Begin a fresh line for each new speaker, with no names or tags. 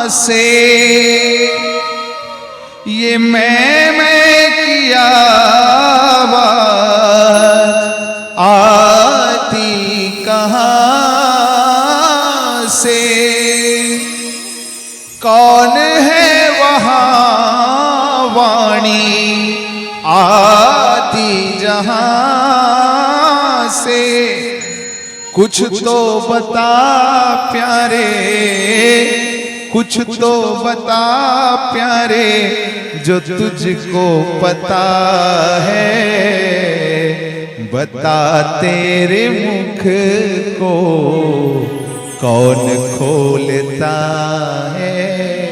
से ये मैं की आवाज़ आती कहाँ से। कौन है वहाँ वाणी आती जहाँ से। कुछ तो बता प्यारे, कुछ तो बता प्यारे, जो तुझको पता है। बता तेरे मुख को कौन खोलता है।